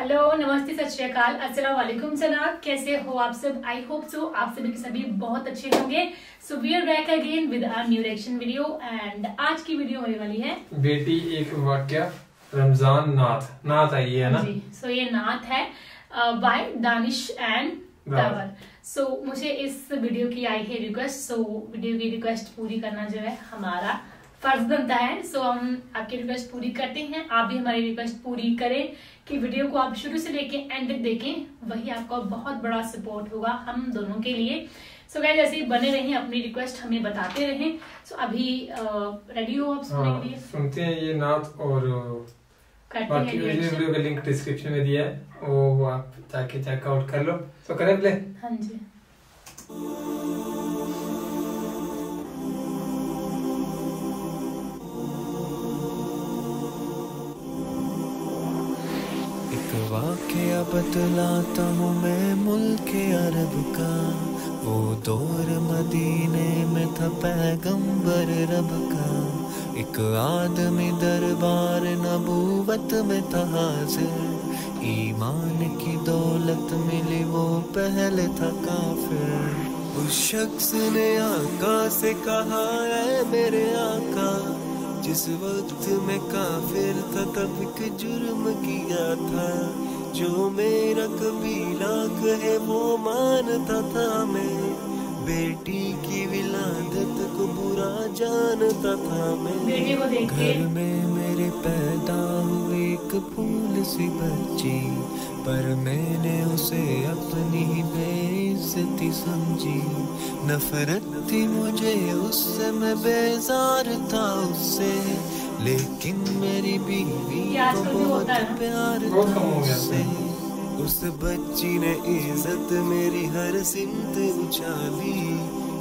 Hello, नमस्ते, सत श्री अकाल, अस्सलाम वालेकुम जनाब। कैसे हो आप सब? आई होप सो आप सभी के सभी बहुत अच्छे होंगे। So we are back again with our new reaction video and आज की वीडियो होने वाली है बेटी एक वाक्या रमजान नात आई है ना जी। सो ये नात है बाय दानिश एंड दावर। सो मुझे इस वीडियो की आई है रिक्वेस्ट। सो वीडियो की रिक्वेस्ट पूरी करना जो है हमारा फर्ज बनता है। सो हम आपकी रिक्वेस्ट पूरी करते हैं, आप भी हमारी रिक्वेस्ट पूरी करें कि वीडियो को आप शुरू से लेके एंड तक देखें। वही आपका बहुत बड़ा सपोर्ट होगा हम दोनों के लिए। सो गाइस ऐसे ही बने रहें, अपनी रिक्वेस्ट हमें बताते रहें। सो अभी रेडी हो आप सुनने के लिए? सुनते हैं ये नात और बाकी वीडियो का लिंक डिस्क्रिप्शन में दिया है, वो आप जाके चेकआउट कर लो। तो करें प्ले? हाँ जी। वाक़या बतलाता हूँ मैं मुल्क अरब का। वो दौर मदीने में था पैगंबर रब का। एक आदमी दरबार नबूवत में था हाजिर। ईमान की दौलत मिली वो पहले था काफिर। उस शख्स ने आका से कहा है मेरे आका, जिस वक्त में काफिर था तब एक जुर्म किया था। जो मेरा कबीला कहे वो मानता था मैं। बेटी की विलादत को बुरा जानता था मैं। घर में मेरे पैदा हुई एक फूल सी बच्ची, पर मैंने उसे अपनी ही बेइज्जती समझी। नफरत थी मुझे उससे, मैं बेजार था उससे, लेकिन मेरी बीवी को बहुत प्यार था उससे। उस बच्ची ने इज्जत मेरी हर सिमत उछाली।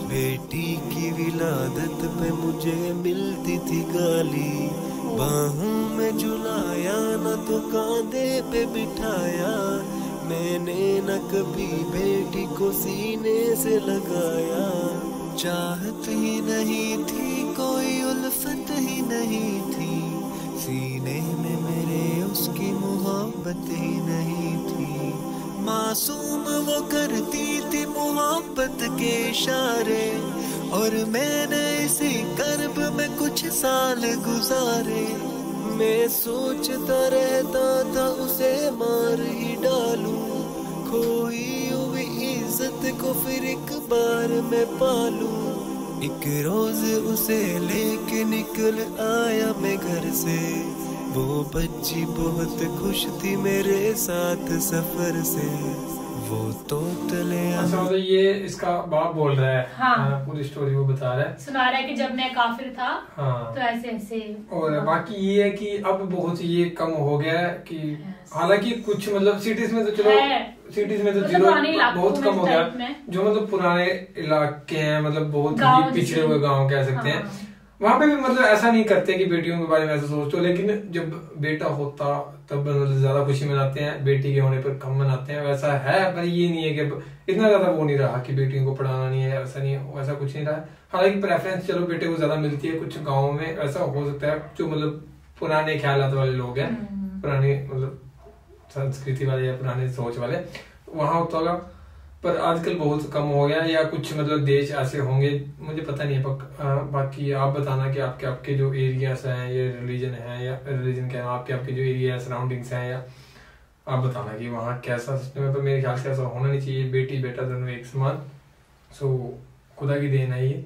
बेटी की विलादत पे मुझे मिलती थी गाली। बाहों में झुलाया न तो कांधे पे बिठाया, मैंने न कभी बेटी को सीने से लगाया। चाहत ही नहीं थी, कोई उल्फत ही नहीं थी, सीने में मेरे उसकी मोहब्बत ही नहीं थी। मासूम वो करती थी मोहब्बत के इशारे, और मैंने इसी कर्ब में कुछ साल गुजारे। मैं सोचता रहता था उसे मार ही डालूं, खोई हुई इज्जत को फिर एक बार मैं पालूं। एक रोज उसे लेके निकल आया मैं घर से। वो बच्ची बहुत खुश थी मेरे साथ सफर से। वो तो तले मतलब ये इसका बाप बोल रहा है। हाँ। पूरी स्टोरी वो बता रहा है, सुना रहा है कि जब मैं काफिर था। हाँ। तो ऐसे ऐसे। और बाकी ये है कि अब बहुत ये कम हो गया है कि हालांकि कुछ मतलब सिटीज में तो चलो सिटीज में तो जीरो बहुत कम हो गया। जो मतलब पुराने इलाके हैं, मतलब बहुत ही पिछड़े हुए गांव कह सकते हैं, वहां पे भी मतलब ऐसा नहीं करते कि बेटियों के बारे में ऐसा सोचो। लेकिन जब बेटा होता तब मतलब ज्यादा खुशी मनाते हैं, बेटी के होने पर कम मनाते हैं। वैसा है, पर ये नहीं है कि इतना ज्यादा वो नहीं रहा कि बेटियों को पढ़ाना नहीं है, ऐसा नहीं है, वैसा कुछ नहीं रहा। हालांकि प्रेफरेंस चलो बेटे को ज्यादा मिलती है। कुछ गाँव में ऐसा हो सकता है जो मतलब पुराने ख्यालात वाले लोग हैं, पुरानी मतलब संस्कृति वाले या पुराने सोच वाले, वहां होता होगा। पर आजकल बहुत कम हो गया, या कुछ मतलब देश ऐसे होंगे, मुझे पता नहीं है। बाकी आप बताना कि आपके जो एरियाज हैं, ये रिलीजन है या रिलीजन क्या है, आपके जो एरिया सराउंडिंग्स हैं, या आप बताना कि वहाँ कैसा सिस्टम है। पर मेरे ख्याल से ऐसा होना नहीं चाहिए। बेटी बेटा दोनों एक समान। सो खुदा की देन है ये।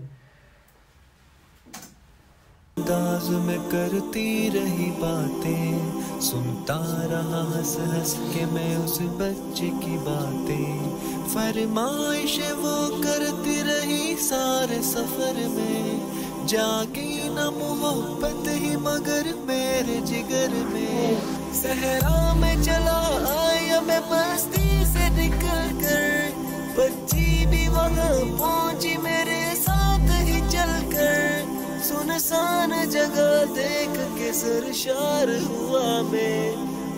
अंदाज में करती रही बातें, सुनता रहा हंस हंस के मैं उस बच्चे की बातें। फरमाइश वो करती रही सारे सफर में, जागी न मोहब्बत ही मगर मेरे जिगर में। सहरा में चला आया मैं बस्ती से निकल कर, बच्ची भी वहाँ पहुंची मेरे साथ ही चल कर। सुनसान जगह देख के सरशार हुआ मैं,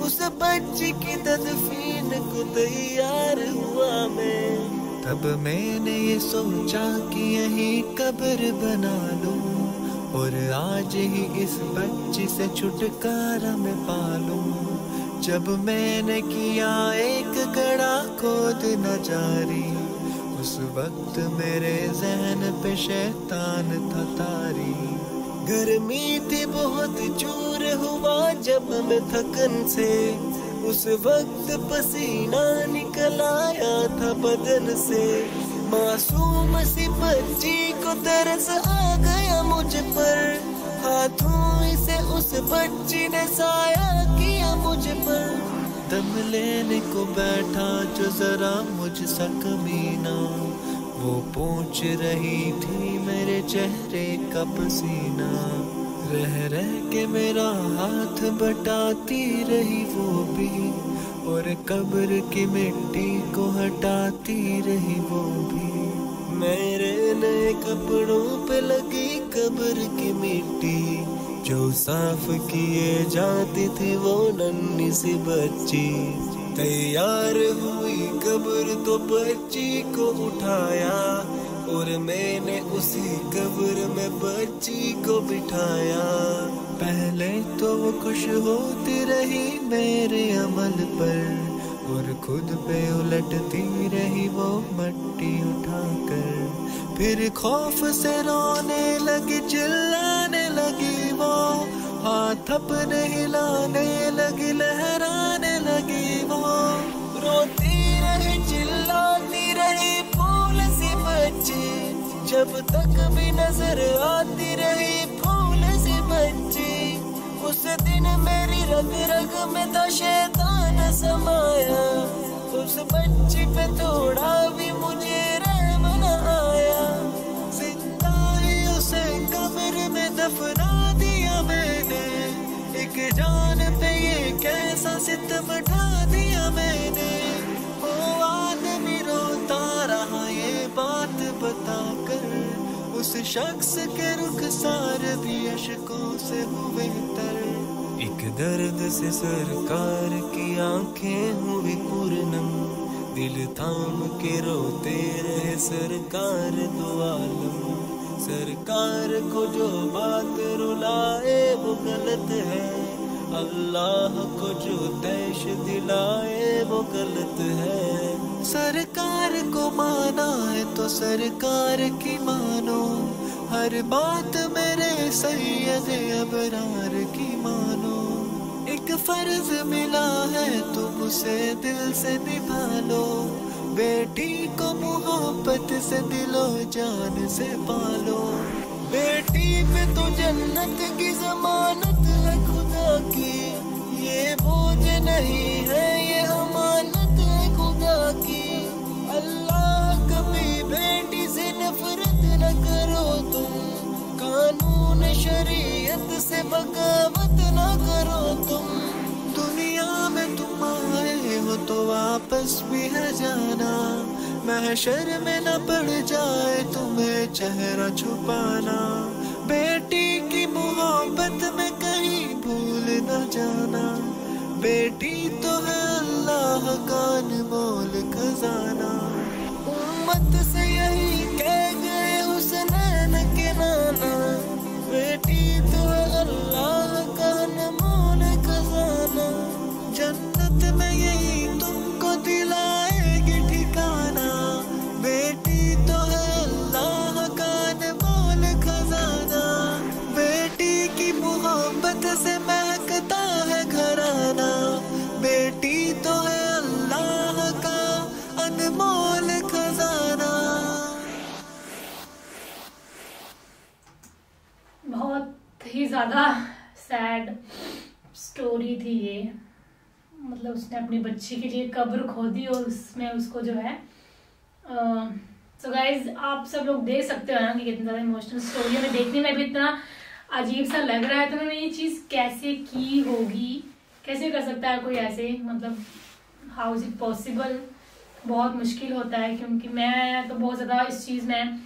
उस बच्ची की तदफीन को तैयार हुआ मैं। तब मैंने ये सोचा कि यही कब्र बना लूं, और आज ही इस बच्ची से छुटकारा मैं पालूं। जब मैंने किया एक गड़ा खोद न जारी, उस वक्त मेरे ज़हन पे शैतान था तारी। गर्मी थी बहुत, चूर हुआ जब मैं थकन से, उस वक्त पसीना निकल आया था बदन से। मासूम सी बच्ची को तरस आ गया मुझ पर, हाथों से उस बच्ची ने साया किया मुझ पर। दम लेने को बैठा जो जरा मुझसा कमीना, वो पूछ रही थी मेरे चेहरे का पसीना। रह रह के मेरा हाथ बटाती रही वो भी, और कब्र की मिट्टी को हटाती रही वो भी। मेरे नए कपड़ों पे लगी कब्र की मिट्टी, जो साफ किए जाती थी वो नन्ही सी बच्ची। तैयार हुई कब्र तो बच्ची को उठाया, और मैंने उसी कब्र में बच्ची को बिठाया। पहले तो वो खुश होती रही मेरे अमल पर, और खुद पे उलटती रही वो मट्टी उठाकर। फिर खौफ से रोने लगी, चिल्लाने लगी वो, हाथ अपने हिलाने लगी, लहराने लगी वो। रोती रही चिल्लाती रही फूल सी बच्ची, जब तक भी नजर आती रही फूल सी बच्ची। उस दिन मेरी रग रग में था शैतान समाया, उस बच्ची पे थोड़ा भी मुझे रहम न आया। जिंदा ही उसे कब्र में दफना दिया मैंने, एक जान पे ये कैसा सितम ढा दिया मैंने। वो आदमी रोता रहा ये बात बताकर, उस शख्स के रुखसार भी अशकों से हुए तर। एक दर्द से सरकार की आंखें हुई पूर्णम, दिल थाम के रोते रहे सरकार दो आलम। सरकार को जो बात रुलाए वो गलत है, अल्लाह को जो तैश दिलाए वो गलत है। सरकार को माना है तो सरकार की मानो, हर बात मेरे सैयद अबरार की मानो। एक फर्ज मिला है तुम उसे दिल से निभा लो, बेटी को मोहब्बत से दिलो जान से पालो। बेटी पे तो जन्नत की जमानत है खुदा की, ये बोझ नहीं है ये अमानत है खुदा की। अल्लाह कभी बेटी से नफरत न करो तुम, कानून शरीयत से बगावत न करो तुम। दुनिया में तुम आए हो तो वापस भी है जाना, महशर में न पड़ जाए तुम्हें चेहरा छुपाना। बेटी की मोहब्बत में कहीं भूल न जाना, बेटी तो है अल्लाह का अनमोल खजाना। उम्मत से यही कह गए हुसनैन के नाना, बेटी तो है अल्लाह का अनमोल खजाना। जन्नत में यही तुमको दिलाएगी ठिकाना, बेटी तो है अल्लाह का अनमोल खजाना। बेटी की मोहब्बत से महकता है घराना, बेटी तो है अल्लाह का अनमोल खजाना। बहुत ही ज्यादा सैड स्टोरी थी ये। मतलब उसने अपनी बच्ची के लिए कब्र खोदी और उसमें उसको जो है सो गाइज आप सब लोग देख सकते हो ना कि कितना ज्यादा इमोशनल स्टोरी है। देखने में भी इतना अजीब सा लग रहा है, तो उन्होंने ये चीज कैसे की होगी, कैसे कर सकता है कोई ऐसे, मतलब हाउ इज इट पॉसिबल। बहुत मुश्किल होता है, क्योंकि मैं तो बहुत ज्यादा इस चीज में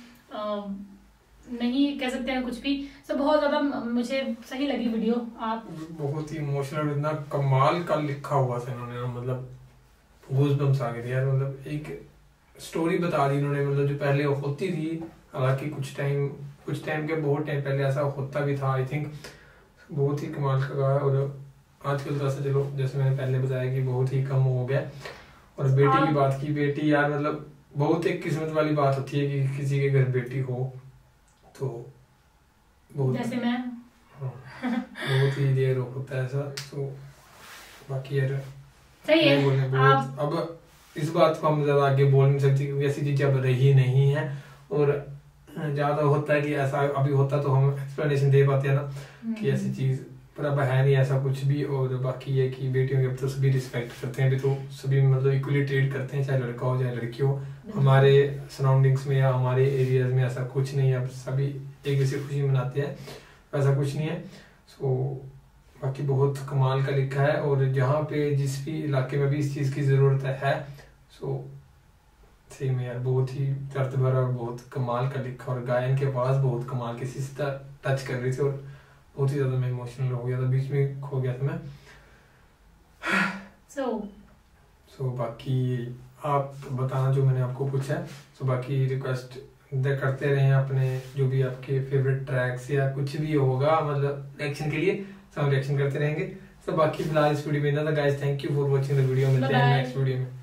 नहीं कह सकते हैं कुछ भी। तो बहुत ज्यादा मुझे सही लगी वीडियो। आप बहुत ही इमोशनल, इतना कमाल का लिखा हुआ था इन्होंने, मतलब गूज़बम्स आ गए थे यार। मतलब एक स्टोरी बता दी इन्होंने, मतलब जो पहले होती थी, हालांकि कुछ टाइम के बहुत टाइम पहले ऐसा होता भी था। आई थिंक बहुत ही कमाल का। और आजकल थोड़ा सा चलो जैसे मैंने पहले बताया कि बहुत ही कम हो गया। और बेटी की बात की, बेटी यार मतलब बहुत एक किस्मत वाली बात होती है कि किसी के घर बेटी हो तो बहुत, जैसे मैं बहुत ही देर होता है ऐसा। तो बाकी यार सही है। अब इस बात को हम ज्यादा आगे बोल नहीं सकते क्योंकि ऐसी चीजें अब रही नहीं है। और ज्यादा होता है कि ऐसा अभी होता तो हम एक्सप्लेनेशन दे पाते हैं ना कि ऐसी चीज, पर अब है नहीं ऐसा कुछ भी। और बाकी ये कि बेटियों के अब तो सभी रिस्पेक्ट करते हैं, अभी तो सभी मतलब इक्वली ट्रीट करते हैं, चाहे लड़का हो चाहे लड़की हो। हमारे सराउंडिंग्स में या हमारे एरियाज में ऐसा कुछ नहीं है, अब सभी एक जैसे खुशी मनाते हैं, ऐसा कुछ नहीं है। सो बाकी बहुत कमाल का लिखा है। और जहाँ पे जिस भी इलाके में भी इस चीज़ की ज़रूरत है सो सही में यार बहुत ही दर्द भरा और बहुत कमाल का लिखा। और गायन के आवाज़ बहुत कमाल की सीधा टच कर रही थी और बहुत ही ज़्यादा मैं इमोशनल हो गया था, बीच में खो गया था मैं। सो बाकी आप बताना जो मैंने आपको पूछा है। सो बाकी रिक्वेस्ट करते रहें अपने जो भी आपके फेवरेट ट्रैक्स या कुछ भी होगा मतलब रिएक्शन के लिए, सब रिएक्शन करते रहेंगे। सो बाकी फिलहाल इस वीडियो में इतना था guys. Thank you for watching the video. मिलते हैं नेक्स्ट वीडियो में।